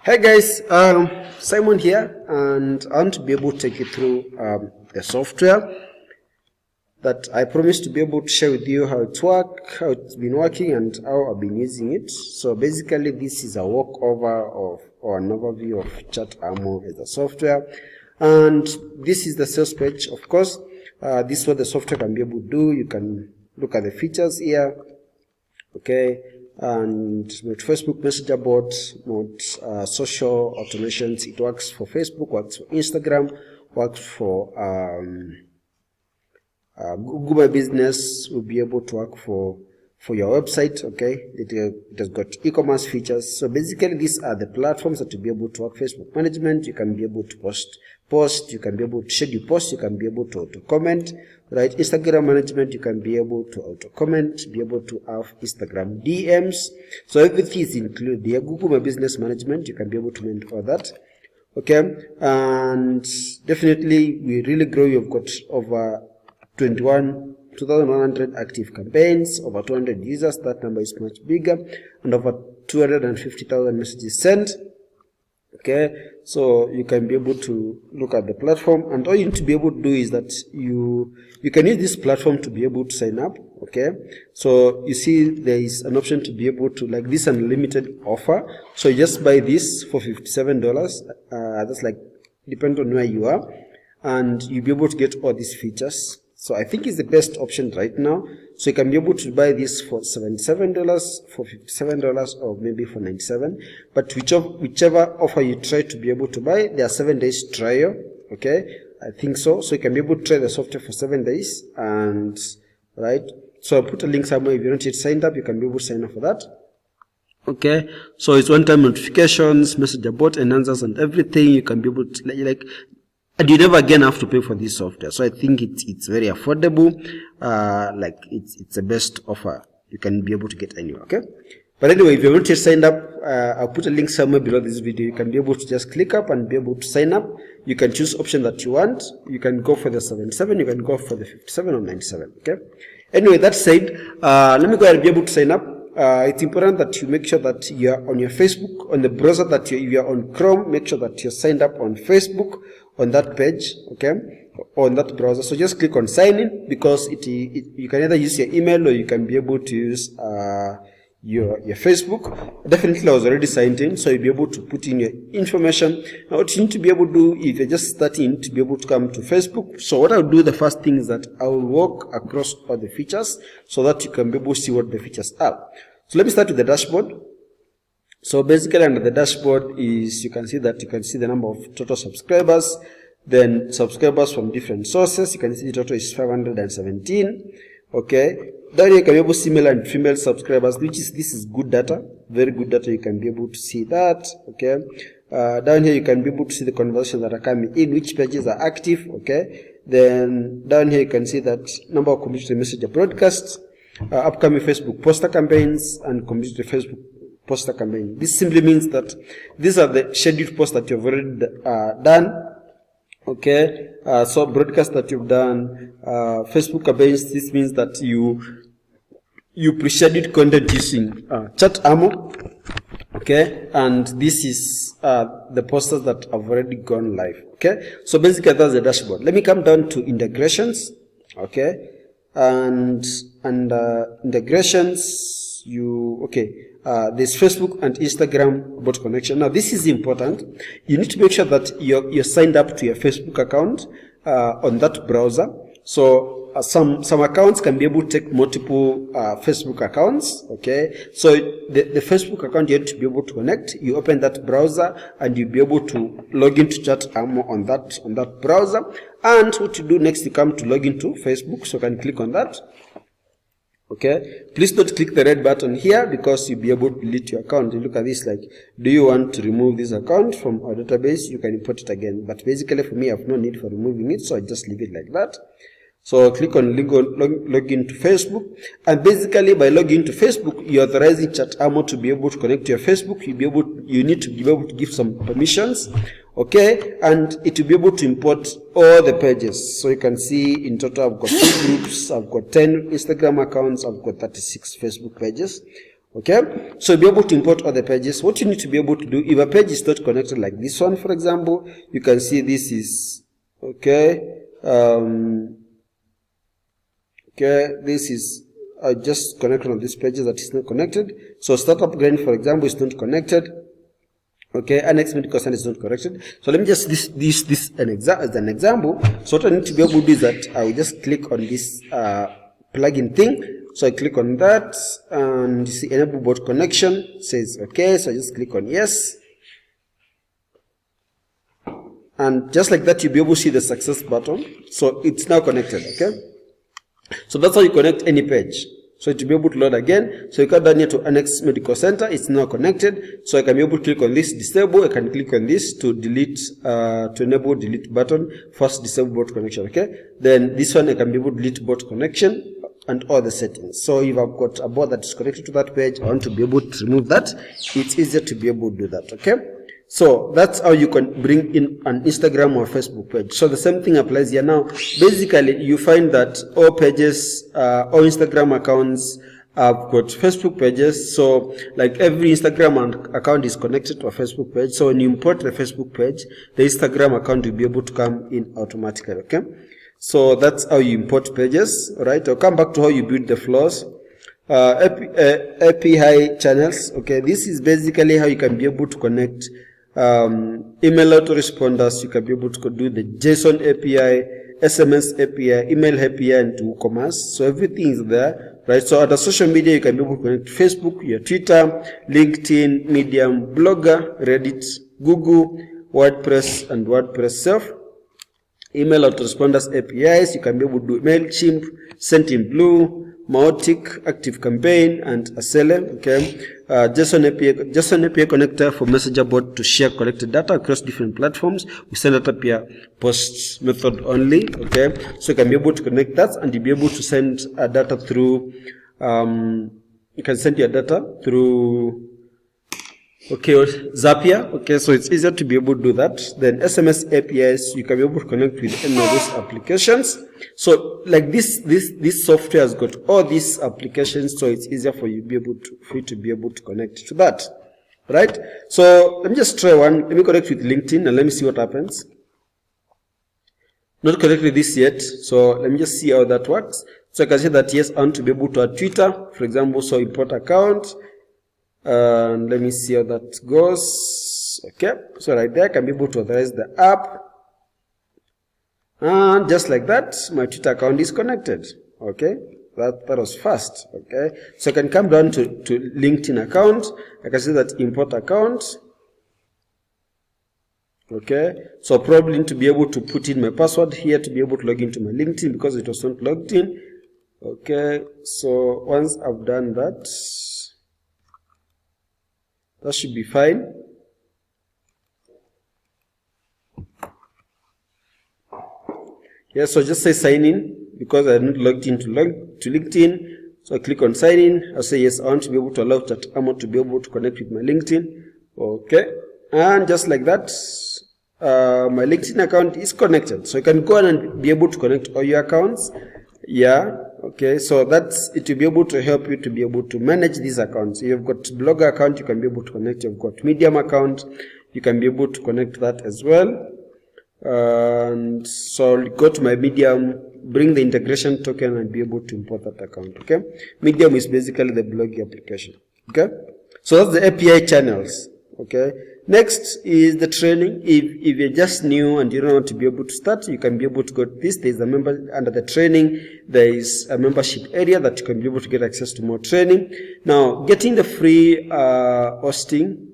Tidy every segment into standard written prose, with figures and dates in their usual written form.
Hi guys, Simon here, and I want to be able to take you through the software that I promised to be able to share with you how it works, how it's been working, and how I've been using it. So basically, this is a walkover of or an overview of Chatammo as a software, and this is the sales page. Of course, this is what the software can be able to do. You can look at the features here, okay. And with Facebook Messenger bot, with social automations, it works for Facebook, works for Instagram, works for Google My Business. Will be able to work for your website, okay. It has got e-commerce features. So basically, these are the platforms that will be able to work. Facebook management, you can be able to post, you can be able to schedule posts, you can be able to auto comment, right? Instagram management, you can be able to auto comment, be able to have Instagram DMs. So everything is included here. Google My Business management, you can be able to manage all that, okay. And definitely, we really grow. You've got over 2,100 active campaigns, over 200 users. That number is much bigger, and over 250,000 messages sent. Okay, so you can be able to look at the platform, and all you need to be able to do is that you can use this platform to be able to sign up. Okay, so you see there is an option to be able to, like, this unlimited offer. So you just buy this for $57. That's like, depend on where you are, and you'll be able to get all these features. So I think it's the best option right now. So you can be able to buy this for $77, for $57, or maybe for $97. But whichever offer you try to be able to buy, there are 7 days trial. Okay, I think so. So you can be able to try the software for 7 days, and right. So I'll put a link somewhere. If you're not yet signed up, you can be able to sign up for that. Okay, so it's one-time notifications, Messenger bot, enhancers, and everything. You can be able to and you never again have to pay for this software. So I think it's very affordable. Like it's the best offer you can be able to get anywhere. Okay. But anyway, if you're not yet signed up, I'll put a link somewhere below this video. You can be able to just click up and be able to sign up. You can choose option that you want. You can go for the 77. You can go for the 57 or 97. Okay. Anyway, that said, let me go ahead and be able to sign up. It's important that you make sure that you're on your Facebook, on the browser that if you're on Chrome, make sure that you're signed up on Facebook, on that page, okay, on that browser. So just click on sign in, because you can either use your email or you can be able to use your Facebook. Definitely I was already signed in, so you'll be able to put in your information. Now what you need to be able to do, if you're just starting, to be able to come to Facebook. So what I'll do, the first thing is that I will walk across all the features so that you can be able to see what the features are. So let me start with the dashboard. So basically under the dashboard is, you can see the number of total subscribers, then subscribers from different sources. You can see the total is 517. Okay. Then you can be able to see male and female subscribers, this is good data, very good data. You can be able to see that. Okay. Down here you can be able to see the conversations that are coming in, which pages are active. Okay. Then down here you can see that number of completed messenger broadcasts, upcoming Facebook poster campaigns, and completed Facebook poster campaign. This simply means that these are the scheduled posts that you've already done. Okay, so broadcast that you've done, Facebook campaigns. This means that you pre-scheduled content using Chatammo. Okay, and this is the posters that have already gone live. Okay, so basically that's the dashboard. Let me come down to integrations. Okay, and integrations. There's Facebook and Instagram bot connection. Now this is important. You need to make sure that you're signed up to your Facebook account on that browser. So some accounts can be able to take multiple Facebook accounts. Okay, so the Facebook account, you have to be able to connect. You open that browser and you'll be able to log into Chatammo on that browser. And what you do next, you come to log into Facebook. So you can click on that. Okay, please don't click the red button here, because you'll be able to delete your account. You look at this like, do you want to remove this account from our database? You can import it again. But basically for me, I have no need for removing it, so I just leave it like that. So click on log into Facebook, and basically by logging into Facebook, you're authorizing Chatammo to be able to connect to your Facebook. You need to be able to give some permissions. Okay, and it will be able to import all the pages. So you can see in total I've got 2 groups, I've got 10 Instagram accounts, I've got 36 Facebook pages. Okay, so you'll be able to import other pages. What you need to be able to do, if a page is not connected like this one, for example, you can see this is, okay, this is just connected on this page that is not connected. So startup grain, for example, is not connected. Okay, annex medical center is not connected. So let me just this as an example. So what I need to be able to do is that I will just click on this plugin thing. So I click on that, and you see enable bot connection. It says okay. So I just click on yes, and just like that, you'll be able to see the success button. So it's now connected. Okay, so that's how you connect any page. So to be able to load again, so you come down here to Annex Medical Center, it's now connected. So I can be able to click on this disable, I can click on this to delete, to enable delete button, first disable bot connection, okay? Then this one I can be able to delete bot connection and all the settings. So if I've got a bot that is connected to that page, I want to be able to remove that, it's easier to be able to do that, okay? So that's how you can bring in an Instagram or Facebook page. So the same thing applies here now. Basically, you find that all pages, all Instagram accounts have got Facebook pages. So like every Instagram account is connected to a Facebook page. So when you import the Facebook page, the Instagram account will be able to come in automatically, okay? So that's how you import pages, right? I'll come back to how you build the flows. API channels, okay? This is basically how you can be able to connect email autoresponders. You can be able to do the JSON API, SMS API, email API, and WooCommerce. So everything is there, right? So at the social media, you can be able to connect Facebook, your Twitter, LinkedIn, Medium, Blogger, Reddit, Google, WordPress, and WordPress self. Email autoresponders APIs, you can be able to do MailChimp, Sendinblue, Mautic, ActiveCampaign, and Asele, okay? JSON API connector for Messenger bot to share collected data across different platforms. We send that API post method only, okay? So you can be able to connect that, and you'll be able to send data through, you can send your data through, okay, Zapier, okay, so it's easier to be able to do that. Then SMS APIs, you can be able to connect with any of those applications. So like this software has got all these applications, so it's easier for you to be able to connect to that, right? So let me just try one. Let me connect with LinkedIn and let me see what happens. Not connected with this yet, so let me just see how that works. So I can say that yes, I want to be able to add Twitter, for example, so import account. And let me see how that goes. Okay, so right there I can be able to authorize the app, and just like that my Twitter account is connected. Okay, that was fast. Okay, so I can come down to LinkedIn account. I can see that import account. Okay, so probably need to be able to put in my password here to be able to log into my LinkedIn because it was not logged in. Okay, so once I've done that, that should be fine. Yeah, so just say sign in because I'm not logged into LinkedIn. So I click on sign in. I say yes, I want to be able to allow Chatammo to be able to connect with my LinkedIn. Okay, and just like that, my LinkedIn account is connected. So you can go on and be able to connect all your accounts. Yeah. Okay, so that's it will be able to help you to be able to manage these accounts. You've got Blogger account, you can be able to connect. You've got Medium account, you can be able to connect that as well. And so go to my Medium, bring the integration token, and be able to import that account. Okay, Medium is basically the blogging application. Okay, so that's the API channels. Okay, next is the training. If you're just new and you don't want to be able to start, you can be able to go to this. There's a member under the training. There is a membership area that you can be able to get access to more training. Now, getting the free hosting,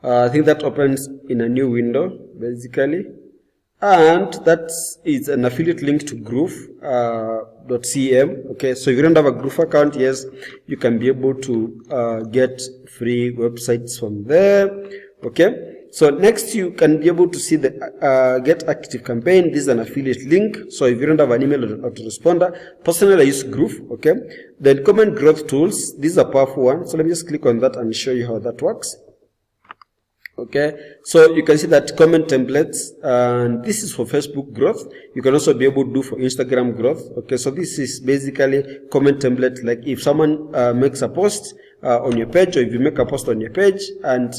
I think that opens in a new window, basically. And that is an affiliate link to Groove.cm. Okay, so if you don't have a Groove account, yes, you can be able to get free websites from there. Okay, so next you can be able to see the Get Active Campaign. This is an affiliate link. So if you don't have an email autoresponder, personally I use Groove. Okay, then Comment Growth Tools. This is a powerful one. So let me just click on that and show you how that works. Okay, so you can see that comment templates, and this is for Facebook growth. You can also be able to do for Instagram growth. Okay, so this is basically comment template. Like if someone makes a post on your page, or if you make a post on your page and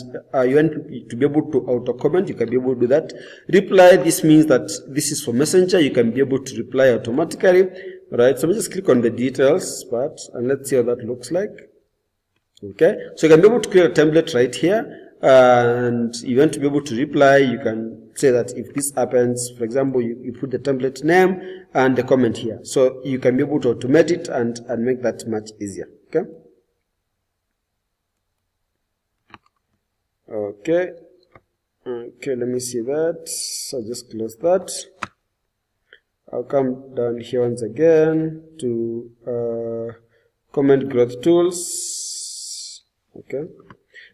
you want to be able to auto comment, you can be able to do that. Reply, this means that this is for Messenger. You can be able to reply automatically. Right, so let me just click on the details part and let's see how that looks like. Okay, so you can be able to create a template right here. And you want to be able to reply, you can say that if this happens, for example, you put the template name and the comment here. So you can be able to automate it and make that much easier. Okay. Okay. Okay, let me see that. So just close that. I'll come down here once again to comment growth tools. Okay.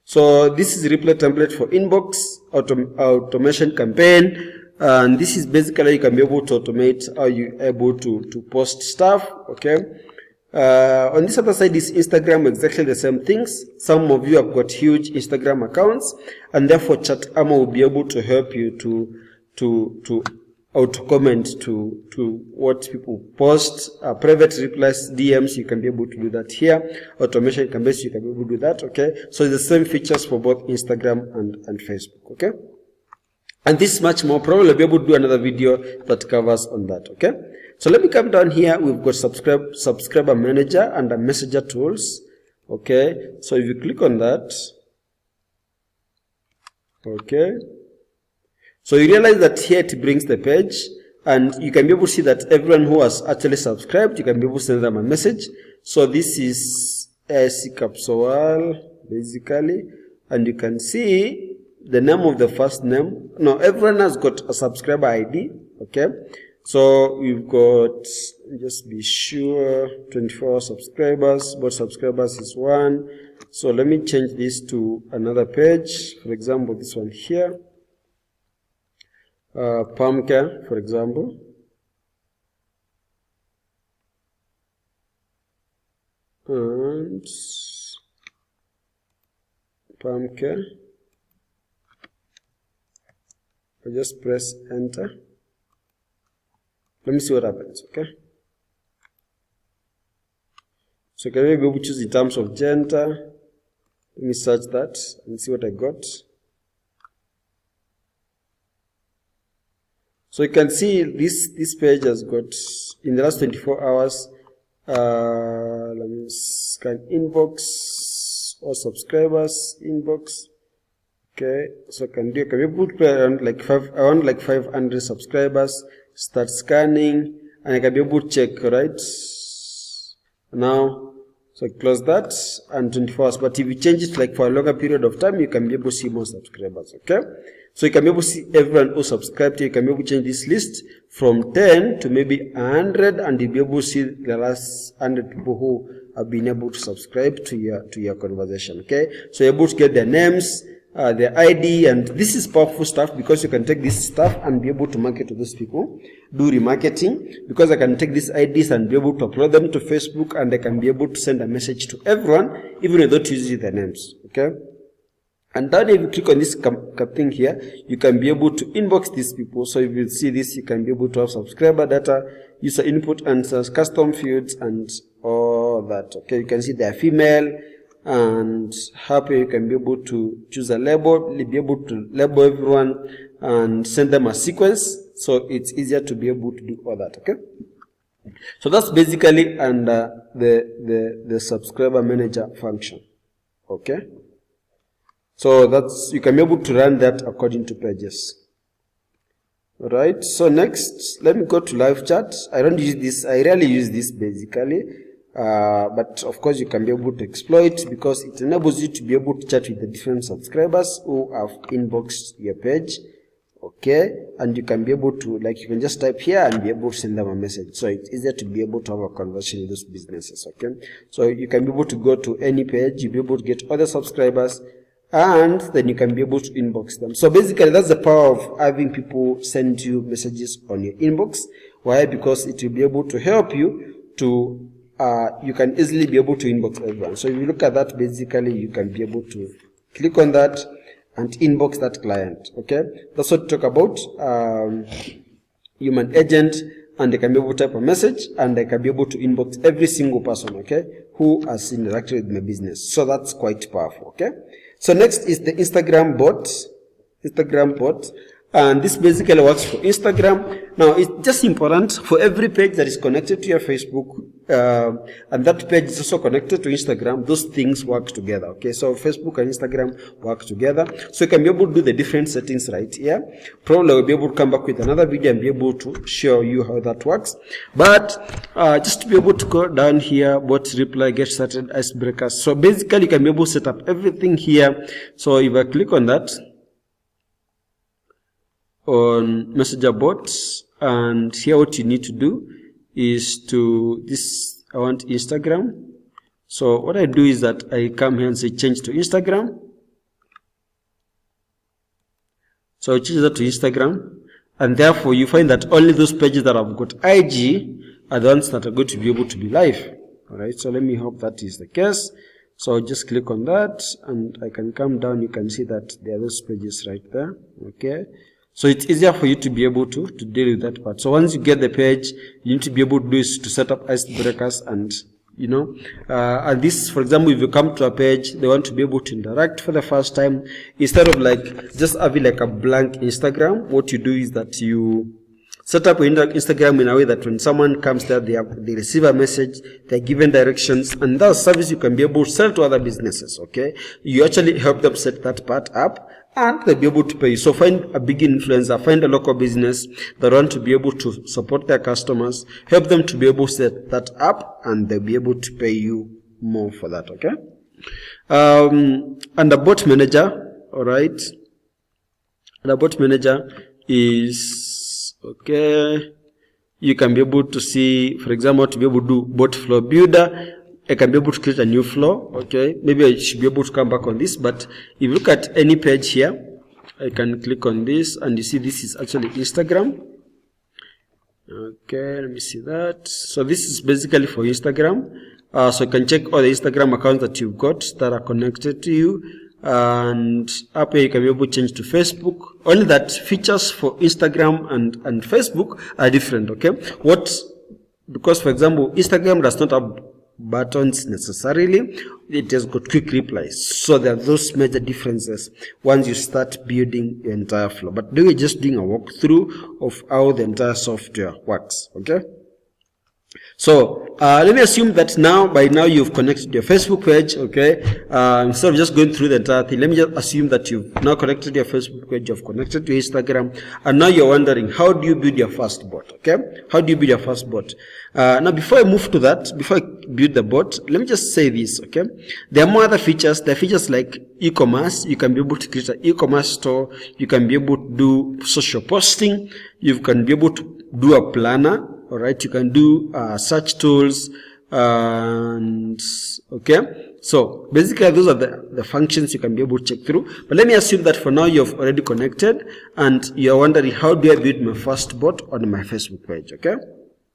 So this is reply template for inbox automation campaign, and this is basically you can be able to automate how you able to post stuff. Okay. On this other side is Instagram, exactly the same things. Some of you have got huge Instagram accounts, and therefore Chatammo will be able to help you to auto comment to what people post. Private replies, DMs, you can be able to do that here. Automation campaigns, you can be able to do that. Okay, so the same features for both Instagram and Facebook. Okay, and this is much more. Probably I'll be able to do another video that covers on that. Okay, so let me come down here. We've got subscriber manager and messenger tools. Okay, so if you click on that, okay, so you realize that here it brings the page, and you can be able to see that everyone who has actually subscribed, you can be able to send them a message. So this is Capsowal basically, and you can see the name of the first name. Now everyone has got a subscriber ID. Okay, so we've got, just be sure, 24 subscribers. Both subscribers is 1. So let me change this to another page. For example, this one here. Pumpkin, for example. And pumpkin. I just press enter. Let me see what happens. Okay. So can we be able to choose in terms of gender? Let me search that and see what I got. So you can see this page has got, in the last 24 hours, let me scan inbox or subscribers inbox. Okay, so can we put around like 500 subscribers, start scanning, and I can be able to check, right? Now, so close that and 24 hours. But if you change it like for a longer period of time, you can be able to see more subscribers. Okay. So you can be able to see everyone who subscribed to you. You can be able to change this list from 10 to maybe 100, and you'll be able to see the last 100 people who have been able to subscribe to your conversation. Okay, so you're able to get their names, their ID, and this is powerful stuff because you can take this stuff and be able to market to those people, do remarketing, because I can take these IDs and be able to upload them to Facebook, and I can be able to send a message to everyone, even without using their names. Okay. And then if you click on this thing here, you can be able to inbox these people. So if you see this, you can be able to have subscriber data, user input answers, custom fields, and all that. Okay, you can see they are female, and happy you can be able to choose a label, be able to label everyone and send them a sequence. So it's easier to be able to do all that. Okay. So that's basically under the subscriber manager function. Okay. So that's, you can be able to run that according to pages. Alright, so next, let me go to live chat. I don't use this, I rarely use this basically, but of course you can be able to exploit because it enables you to be able to chat with the different subscribers who have inboxed your page. Okay, and you can be able to, like, you can just type here and be able to send them a message. So it's easier to be able to have a conversation with those businesses. Okay, so you can be able to go to any page, you'll be able to get other subscribers, and then you can be able to inbox them. So basically that's the power of having people send you messages on your inbox. Why? Because it will be able to help you to, you can easily be able to inbox everyone. So if you look at that, basically you can be able to click on that and inbox that client. Okay, that's what we talk about. Human agent, and they can be able to type a message, and they can be able to inbox every single person, okay, who has interacted with my business. So that's quite powerful. Okay, so next is the Instagram bot. And this basically works for Instagram. Now, it's just important for every page that is connected to your Facebook, and that page is also connected to Instagram. Those things work together. Okay, so Facebook and Instagram work together. So you can be able to do the different settings right here. Probably we'll be able to come back with another video and be able to show you how that works. But just to be able to go down here, bot reply, get started, icebreakers. So basically, you can be able to set up everything here. So if I click on that, on messenger bots, and here what you need to do is to this, I want Instagram. So what I do is that I come here and say change to Instagram. So I change that to Instagram, and therefore you find that only those pages that have got IG are the ones that are going to be able to be live. Alright, so let me hope that is the case. So I'll just click on that, and I can come down. You can see that there are those pages right there. Okay, so it's easier for you to be able to deal with that part. So once you get the page, you need to be able to do is to set up icebreakers, and and this, for example, if you come to a page, they want to be able to interact for the first time, instead of like just having like a blank Instagram, what you do is that you set up Instagram in a way that when someone comes there, they receive a message, they're given directions, and that service you can be able to sell to other businesses. Okay, you actually help them set that part up, and they'll be able to pay you. So find a big influencer, find a local business that want to be able to support their customers, help them to be able to set that up, and they'll be able to pay you more for that. Okay, and the bot manager, all right, the bot manager is okay. You can be able to see, for example, to be able to do bot flow builder. I can be able to create a new flow. Okay, maybe I should be able to come back on this, but if you look at any page here, I can click on this, and you see this is actually Instagram. Okay, let me see that. So this is basically for Instagram. So you can check all the Instagram accounts that you've got that are connected to you, and up here you can be able to change to Facebook. Only that features for Instagram and Facebook are different. Okay, because for example, Instagram does not have buttons necessarily, it has got quick replies. So there are those major differences once you start building your entire flow. But we're just doing a walkthrough of how the entire software works. Okay, so let me assume that by now you've connected your Facebook page. Okay, instead of just going through the entire thing, let me just assume that you've now connected your Facebook page, you've connected to Instagram, and now you're wondering, how do you build your first bot? Okay, how do you build your first bot? Now before I move to that, before I build the bot, let me just say this. Okay, there are more other features. There are features like e-commerce. You can be able to create an e-commerce store. You can be able to do social posting. You can be able to do a planner. All right, you can do search tools, and okay, so basically those are the functions you can be able to check through. But let me assume that for now you've already connected, and you're wondering, how do I build my first bot on my Facebook page? Okay,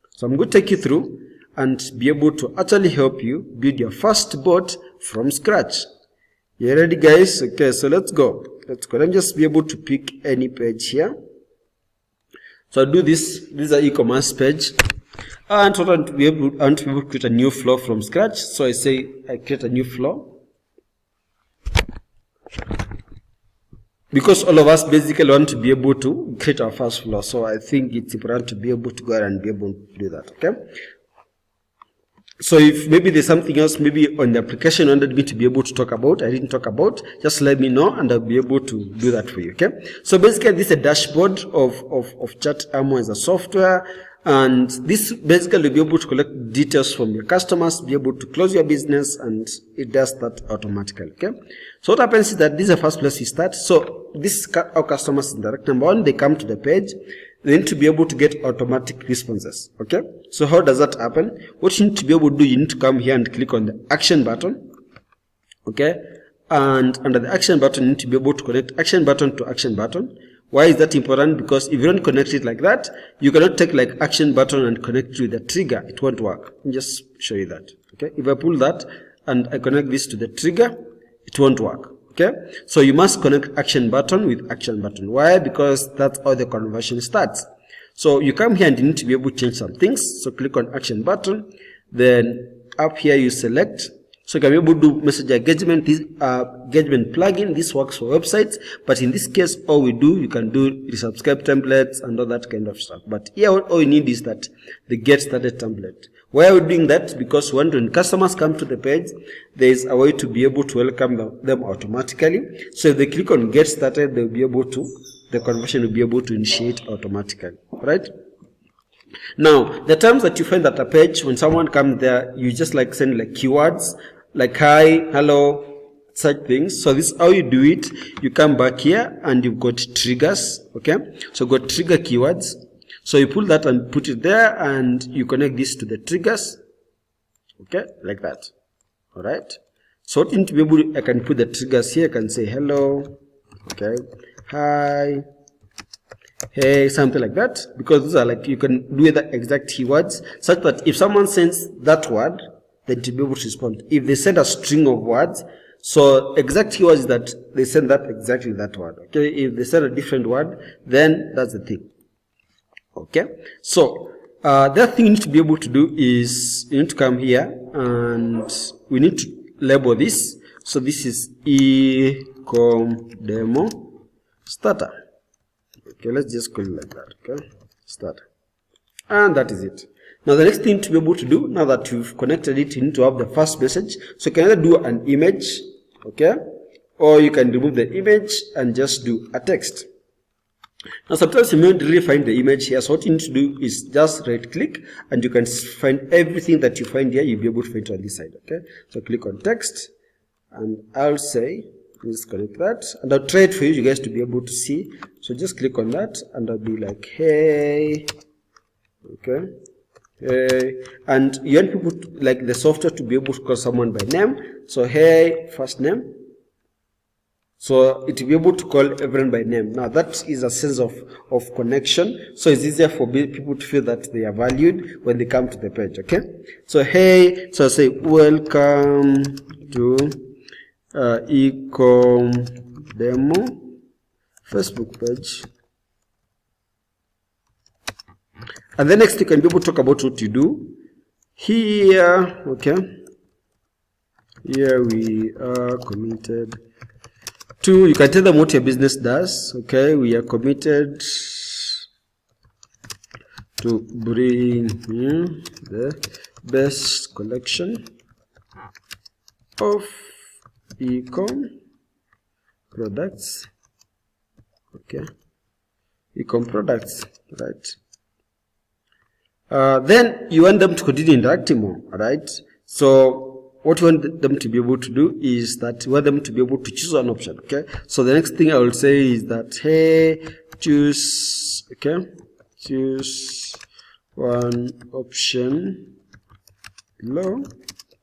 so I'm going to take you through and be able to actually help you build your first bot from scratch. You ready, guys? Okay, so let's go. Let me just be able to pick any page here. So I'll do this. This is an e-commerce page, and I want to be able to create a new flow from scratch. So I say I create a new flow, because all of us basically want to be able to create our first flow. So I think it's important to be able to go ahead and be able to do that. Okay, so if maybe there's something else maybe on the application you wanted me to be able to talk about, I didn't talk about, just let me know and I'll be able to do that for you. Okay, so basically this is a dashboard of Chatammo as a software, and this basically will be able to collect details from your customers, be able to close your business, and it does that automatically. Okay, so what happens is that this is the first place we start. So this is how customers interact. Number one, they come to the page. They need to be able to get automatic responses. Okay, so how does that happen? What you need to be able to do, you need to come here and click on the action button. Okay, and under the action button, you need to be able to connect action button to action button. Why is that important? Because if you don't connect it like that, you cannot take like action button and connect to the trigger. It won't work. Let me just show you that. Okay, if I pull that and I connect this to the trigger, it won't work. Okay, so you must connect action button with action button. Why? Because that's how the conversion starts. So you come here and you need to be able to change some things. So click on action button, then up here you select. So you can be able to do message engagement. This engagement plugin, this works for websites, but in this case, all we do, you can do resubscribe templates and all that kind of stuff. But here, all you need is that the get started template. Why are we doing that? Because when customers come to the page, there is a way to be able to welcome them automatically. So if they click on get started, they'll be able to, the conversion will be able to initiate automatically, right? Now, the terms that you find at a page, when someone comes there, you just like send like keywords, like hi, hello, such things. So this is how you do it. You come back here and you've got triggers, okay? So got trigger keywords. So you pull that and put it there and you connect this to the triggers, okay, like that, all right? So to be able to, I can put the triggers here. I can say hello, okay, hi, hey, something like that, because these are like, you can do the exact keywords such that if someone sends that word, then to be able to respond. If they send a string of words, so exact keywords is that they send that exactly that word, okay? If they send a different word, then that's the thing, okay? So the other thing you need to be able to do is you need to come here and we need to label this. So this is e-com demo starter. Okay, let's just call it like that, okay? Start. And that is it. Now the next thing to be able to do, now that you've connected it, you need to have the first message. So you can either do an image, okay? Or you can remove the image and just do a text. Now sometimes you may not really find the image here, so what you need to do is just right click and you can find everything that you find here, you'll be able to find it on this side, okay? So click on text and I'll say, just connect that and I'll try it for you guys to be able to see. So just click on that and I'll be like, hey, okay, hey, and you want people to, like the software to be able to call someone by name. So hey, first name. So it will be able to call everyone by name. Now that is a sense of connection. So it's easier for people to feel that they are valued when they come to the page, okay? So hey, so I say welcome to e-com demo Facebook page. And then next you can be able to talk about what you do. Here, okay, here we are committed to, you can tell them what your business does, okay? We are committed to bring you the best collection of e-com products, okay, e-com products, right? Then you want them to continue interacting more, right? So what you want them to be able to do is that you want them to be able to choose an option, okay? So the next thing I will say is that, hey, choose, okay, choose one option below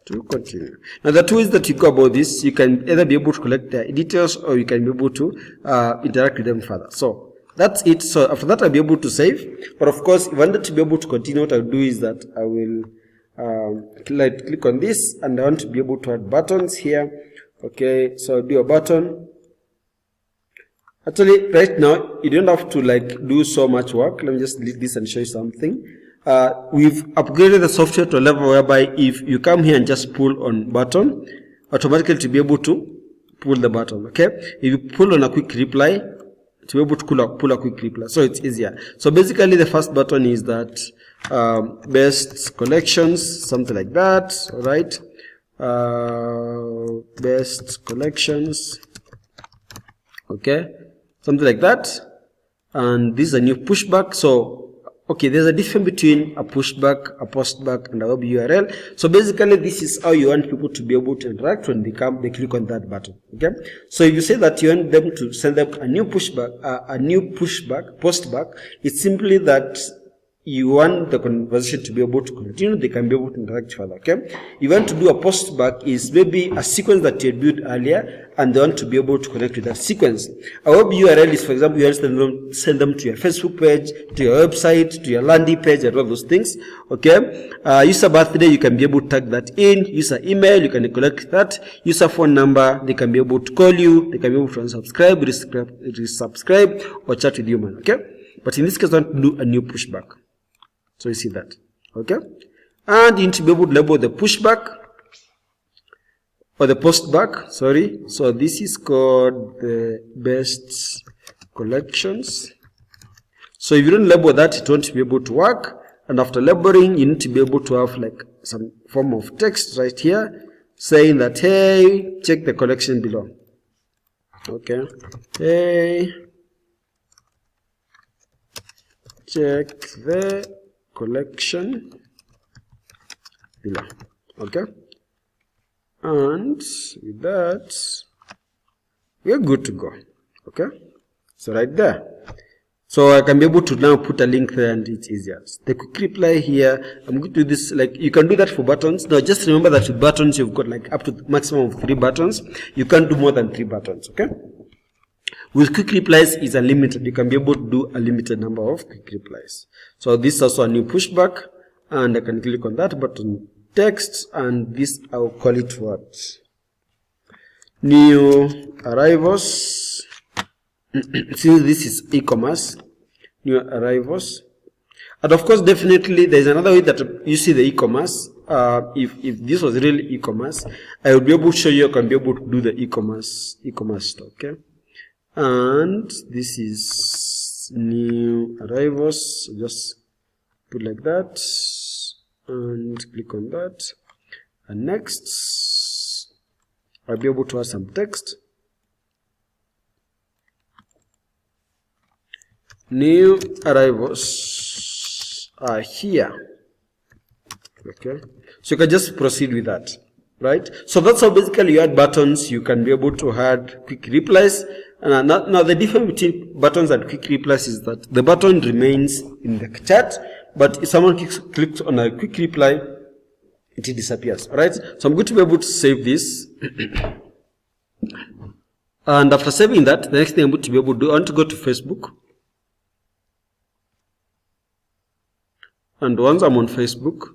to continue. Now the two ways that you go about this, you can either be able to collect their details or you can be able to interact with them further. So that's it. So after that I'll be able to save. But of course, if I wanted to be able to continue, what I'll do is that I will click on this and I want to be able to add buttons here. Okay, so I'll do a button. Actually, right now, you don't have to like do so much work. Let me just delete this and show you something. We've upgraded the software to a level whereby if you come here and just pull on button, automatically to be able to pull the button, okay? If you pull on a quick reply, to be able to pull a quick reply, so it's easier. So basically the first button is that best collections, something like that, all right? Best collections, okay, something like that. And this is a new pushback. So okay, there's a difference between a pushback, a postback, and a web URL. So basically, this is how you want people to be able to interact when they click on that button. Okay. So if you say that you want them to send them a new pushback, postback, it's simply that you want the conversation to be able to continue, they can be able to interact further, okay? You want to do a post back is maybe a sequence that you had built earlier, and they want to be able to connect with that sequence. Our URL is, for example, you want to send them to your Facebook page, to your website, to your landing page, and all those things, okay? User birthday, you can be able to tag that in. User email, you can collect that. User phone number, they can be able to call you, they can be able to unsubscribe, resubscribe, or chat with you, man, okay? But in this case, I want to do a new pushback. So you see that, okay? And you need to be able to label the pushback or the postback, sorry. So this is called the best collections. So if you don't label that, it won't be able to work. And after labeling, you need to be able to have like some form of text right here saying that, hey, check the collection below. Okay, hey, check the collection below, okay? And with that, we're good to go, okay? So right there. So I can be able to now put a link there and it's easier. The quick reply here, I'm going to do this, like you can do that for buttons. Now just remember that with buttons, you've got like up to the maximum of 3 buttons. You can't do more than 3 buttons, okay? With quick replies is unlimited. You can be able to do a limited number of quick replies. So this is also a new pushback, and I can click on that button, text, and this I'll call it what? New arrivals. Since this is e-commerce, new arrivals. And of course, definitely there's another way that you see the e-commerce. If this was really e-commerce, I would be able to show you, I can be able to do the e-commerce stuff, okay? And this is new arrivals. So just put like that and click on that, and next I'll be able to add some text. New arrivals are here, okay? So you can just proceed with that, right? So that's how basically you add buttons. You can be able to add quick replies. Now the difference between buttons and quick replies is that the button remains in the chat, but if someone clicks on a quick reply, it disappears. Alright, so I'm going to be able to save this. And after saving that, the next thing I'm going to be able to do, I want to go to Facebook. And once I'm on Facebook,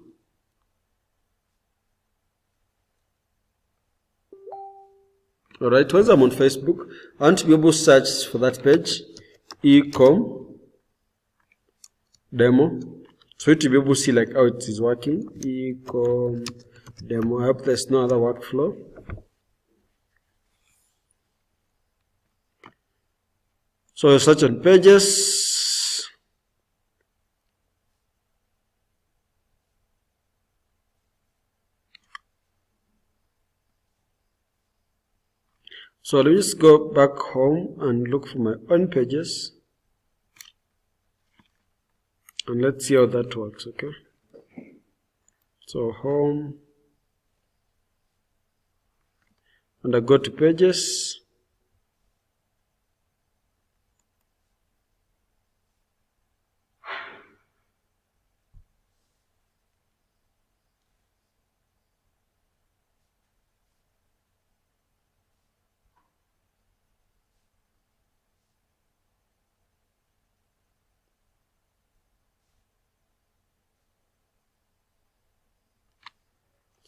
alright, once I'm on Facebook, I want to be able to search for that page, ecom demo. So to be able to see like how it is working, ecom demo. I hope there's no other workflow. So I search on pages. So let me just go back home and look for my own pages. And let's see how that works, okay? So home. And I go to pages.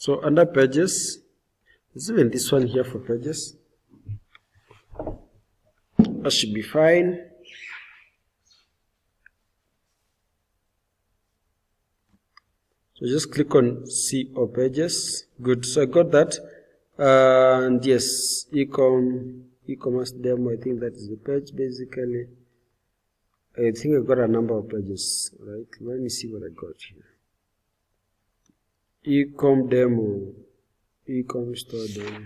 So under pages, there's even this one here for pages. That should be fine. So just click on see all pages. Good. So I got that. And yes, e-commerce demo. I think that is the page basically. I think I got a number of pages. Right. Let me see what I got here. Ecom demo, ecom store demo.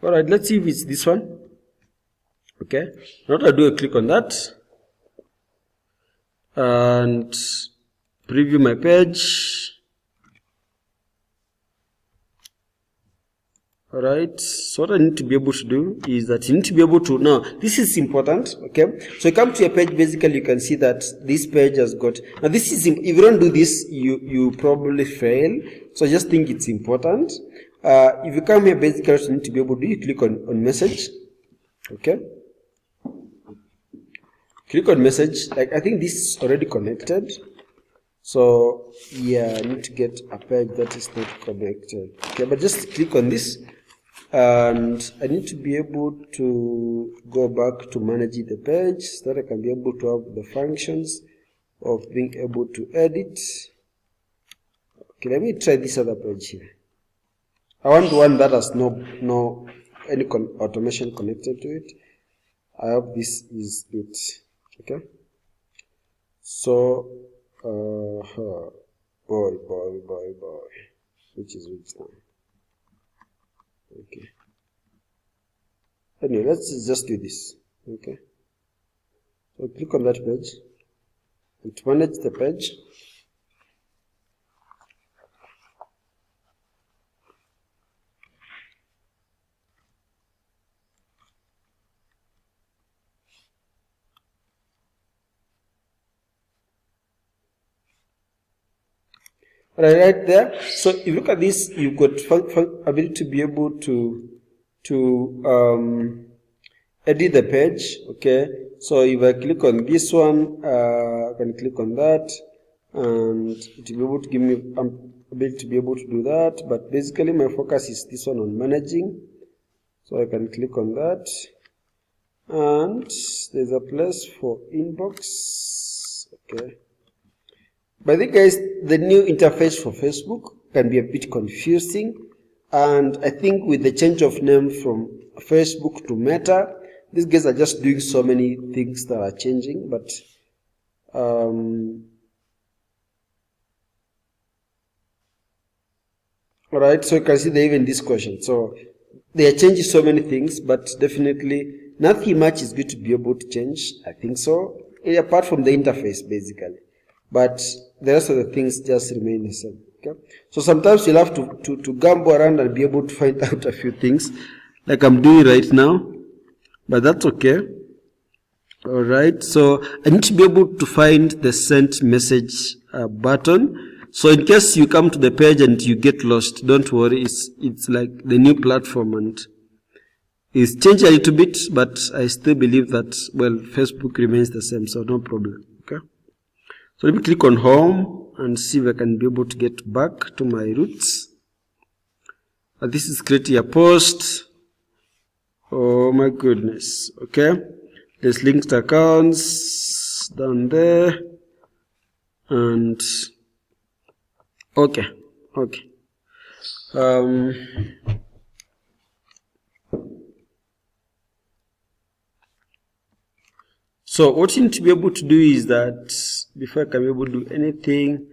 All right, let's see if it's this one. Okay, now I do a click on that and preview my page. Alright, so what I need to be able to do is that you need to be able to, now this is important, okay? So you come to your page, basically you can see that this page has got, now this is, if you don't do this, you probably fail. So I just think it's important. If you come here, basically what you need to be able to do, you click on message, okay? Click on message, like I think this is already connected. So yeah, I need to get a page that is not connected. Okay, but just click on this. And I need to be able to go back to manage the page so that I can be able to have the functions of being able to edit. Okay, let me try this other page here. I want one that has no any automation connected to it. I hope this is it. Okay. So, boy, which is which now? Okay. Anyway, let's just do this. Okay. So click on that page and to manage the page. Right there. So if you look at this, you've got ability to be able to edit the page. Okay. So if I click on this one, I can click on that, and it will be able to give me ability to be able to do that. But basically, my focus is this one on managing. So I can click on that, and there's a place for inbox. Okay. By the way, guys, the new interface for Facebook can be a bit confusing, and I think with the change of name from Facebook to Meta, these guys are just doing so many things that are changing. But alright, so you can see they even this question. So they are changing so many things, but definitely nothing much is going to be able to change. I think so, apart from the interface, basically. But the rest of the things just remain the same. Okay, so sometimes you'll have to gamble around and be able to find out a few things, like I'm doing right now, but that's okay. All right, so I need to be able to find the send message button. So in case you come to the page and you get lost, don't worry, it's like the new platform and it's changed a little bit, but I still believe that, well, Facebook remains the same, so no problem. Okay. So let me click on home and see if I can be able to get back to my roots. This is creating a post. Oh my goodness. Okay. There's linked accounts down there. And okay. So what you need to be able to do is that before I can be able to do anything,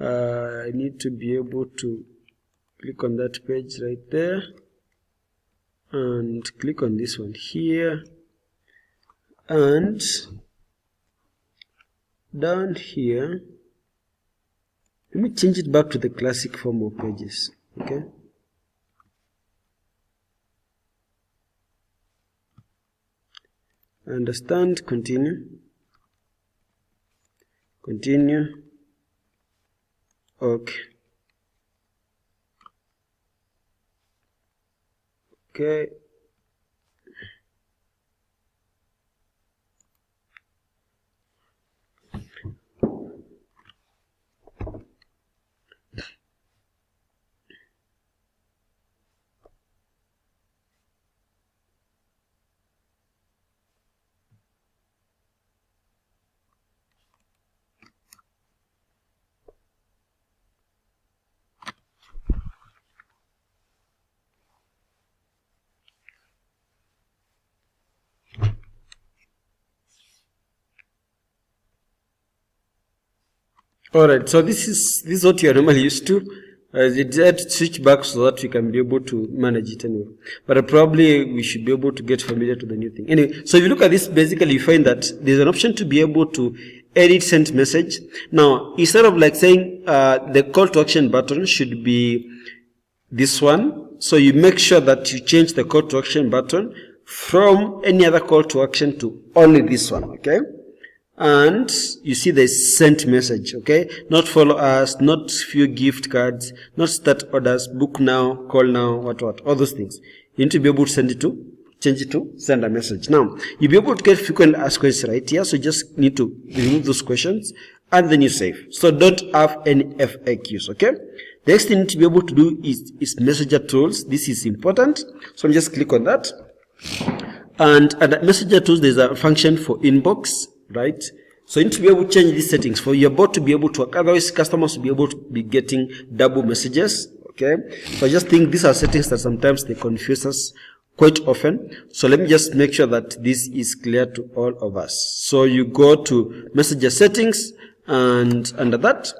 I need to be able to click on that page right there and click on this one here, and down here, let me change it back to the classic form of pages. Okay. Understand, continue, okay. Alright, so this is what you are normally used to. It's had to switch back so that we can be able to manage it anyway. But probably we should be able to get familiar to the new thing. Anyway, so if you look at this, basically you find that there's an option to be able to edit sent message. Now, instead of like saying the call to action button should be this one. so you make sure that you change the call to action button from any other call to action to only this one, okay? And you see the sent message, okay? Not follow us, not few gift cards, not start orders, book now, call now, what, all those things. You need to be able to send it to, change it to send a message. Now, you'll be able to get frequently asked questions right here, so you just need to remove those questions and then you save. So don't have any FAQs, okay? The next thing you need to be able to do is messenger tools. This is important. So I'm just click on that. And at messenger tools, there's a function for inbox, right? So you need to be able to change these settings for your bot to be able to work. Otherwise, customers will be able to be getting double messages, okay? So I just think these are settings that sometimes they confuse us quite often. So let me just make sure that this is clear to all of us. So you go to messenger settings, and under that,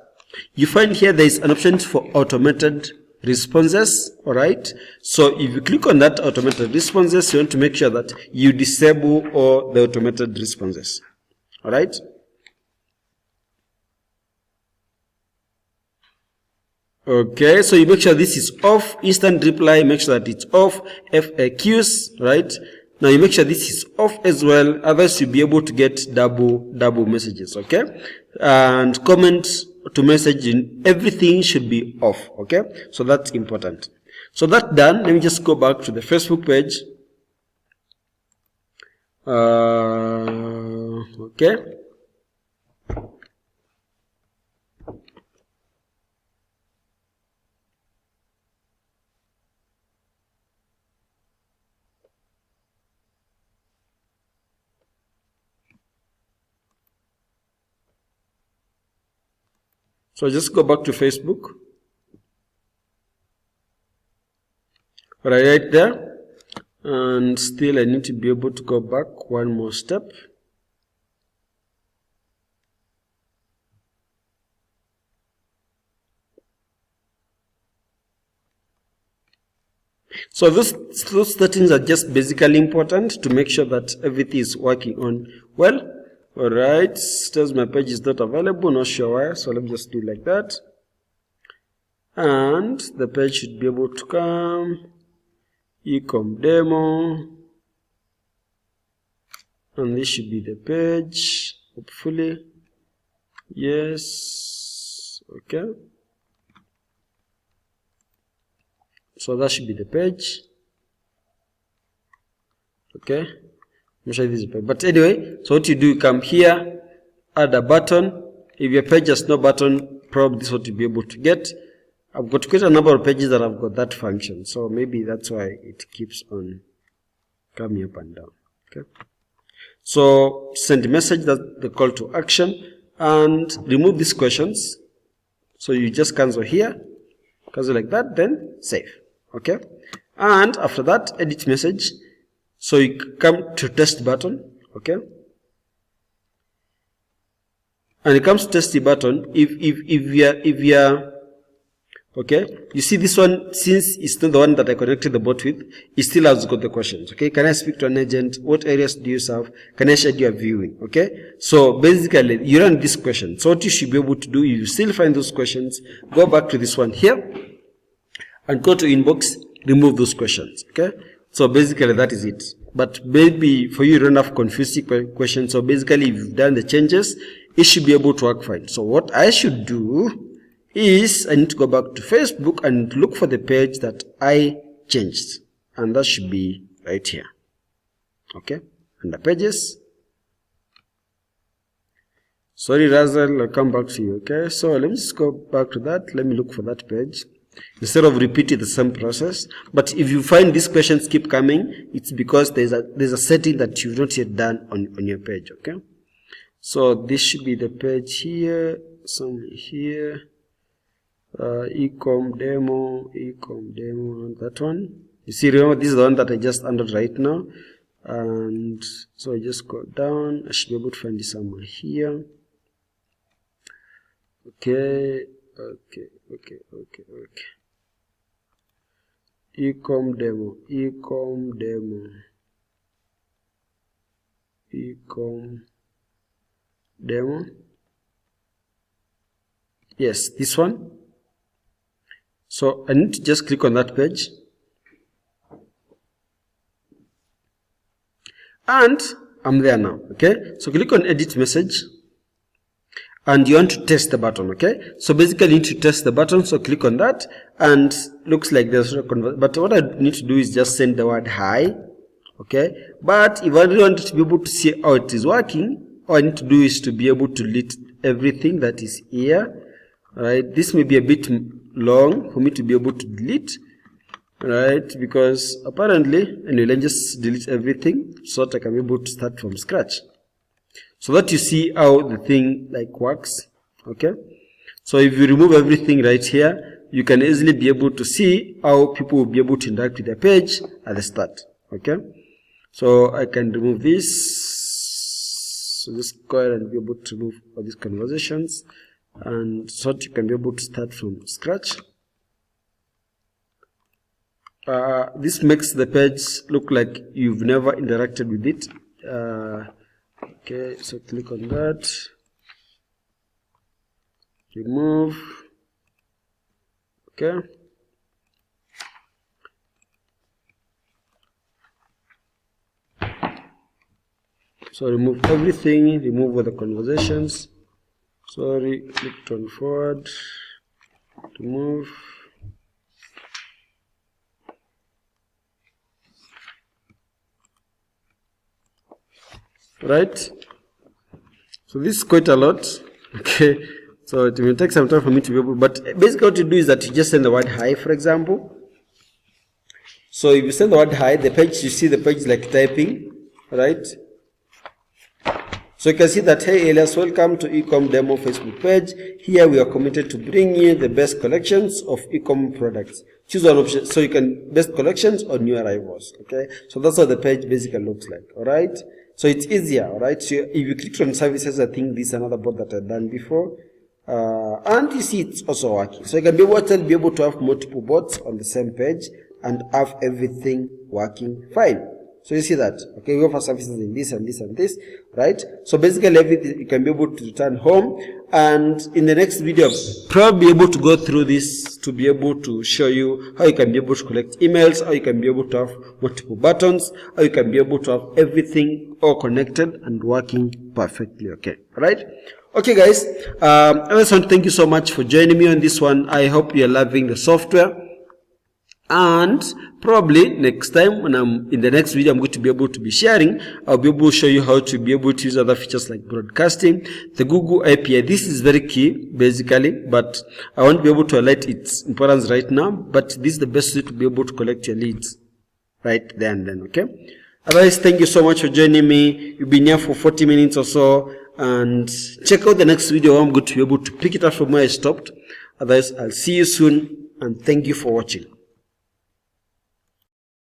you find here there is an option for automated responses, all right? So if you click on that automated responses, you want to make sure that you disable all the automated responses, all right? Okay, so you make sure this is off. Instant reply, make sure that it's off. FAQs, right? Now you make sure this is off as well, otherwise you'll be able to get double messages, okay? And comment to message, everything should be off, okay? So that's important. So that's done. Let me just go back to the Facebook page. Okay. So just go back to Facebook. Right there. And still I need to be able to go back one more step. So those settings are just basically important to make sure that everything is working on well. Alright, says my page is not available, not sure why, so let me just do like that. And the page should be able to come. Ecom demo. And this should be the page, hopefully. Yes, okay. So that should be the page. Okay. I'm sure this is page. But anyway, so what you do, you come here, add a button. If your page has no button, probably this is what you'll be able to get. I've got quite a number of pages that have got that function. So maybe that's why it keeps on coming up and down. Okay. So send a message, that's the call to action, and remove these questions. So you just cancel here, cancel like that, then save. Okay. And after that, edit message. So you come to test button, okay? And it comes to test the button. If you are okay, you see this one, since it's not the one that I connected the bot with, it still has got the questions. Okay, can I speak to an agent? What areas do you serve? Can I schedule your viewing? Okay, so basically you run this question. So what you should be able to do, if you still find those questions, go back to this one here and go to inbox, remove those questions. Okay. So basically that is it. But maybe for you don't have confusing questions. So basically if you've done the changes, it should be able to work fine. So what I should do is I need to go back to Facebook and look for the page that I changed. And that should be right here. Okay. Under pages. Sorry, Razel, I'll come back to you. Okay. So let me just go back to that. Let me look for that page. Instead of repeating the same process. But if you find these questions keep coming, it's because there's a setting that you've not yet done on your page, okay? So this should be the page here, somewhere here, ecom demo, that one. You see, remember this is the one that I just entered right now. And so I just go down, I should be able to find this somewhere here. Okay. Ecom demo. Yes, this one. So I need to just click on that page. and I'm there now. Okay, so click on edit message, and you want to test the button. Okay, so basically you need to test the button, so click on that, and looks like there's no convert, but what I need to do is just send the word hi. Okay, but if I really want to be able to see how it is working, all I need to do is to be able to delete everything that is here. Alright, this may be a bit long for me to be able to delete, right? Because apparently, anyway, let me just delete everything so that I can be able to start from scratch, so that you see how the thing like works. Okay, so if you remove everything right here, you can easily be able to see how people will be able to interact with the page at the start. Okay, so I can remove this, so just go ahead and be able to remove all these conversations, and so that you can be able to start from scratch. This makes the page look like you've never interacted with it. Okay, so click on that, remove. Okay, so remove everything, remove all the conversations. Sorry, click on forward, remove. Right, so this is quite a lot. Okay, so it will take some time for me to be able, but basically what you do is that you just send the word hi, for example. So if you send the word hi, the page, you see the page like typing, right? So you can see that, hey Elias, welcome to Ecom Demo Facebook page. Here we are committed to bring you the best collections of Ecom products. Choose one option, so you can best collections or new arrivals. Okay, so that's what the page basically looks like. All right, so it's easier. All right, so if you click on services, I think this is another bot that I've done before, and you see it's also working. So you can be able to have multiple bots on the same page and have everything working fine. So you see that, okay, we offer services in this and this and this, right? So basically everything, you can be able to return home, and in the next video, I'll probably be able to go through this to be able to show you how you can be able to collect emails, how you can be able to have multiple buttons, how you can be able to have everything all connected and working perfectly, okay, right? Okay guys, I just want to thank you so much for joining me on this one. I hope you're loving the software. And probably next time, when I'm in the next video, I'm going to be able to be sharing, I'll be able to show you how to be able to use other features like broadcasting, the Google API. This is very key, basically, but I won't be able to highlight its importance right now, but this is the best way to be able to collect your leads right there and then, okay? Otherwise, thank you so much for joining me. You've been here for 40 minutes or so, and check out the next video. I'm going to be able to pick it up from where I stopped. Otherwise, I'll see you soon, and thank you for watching.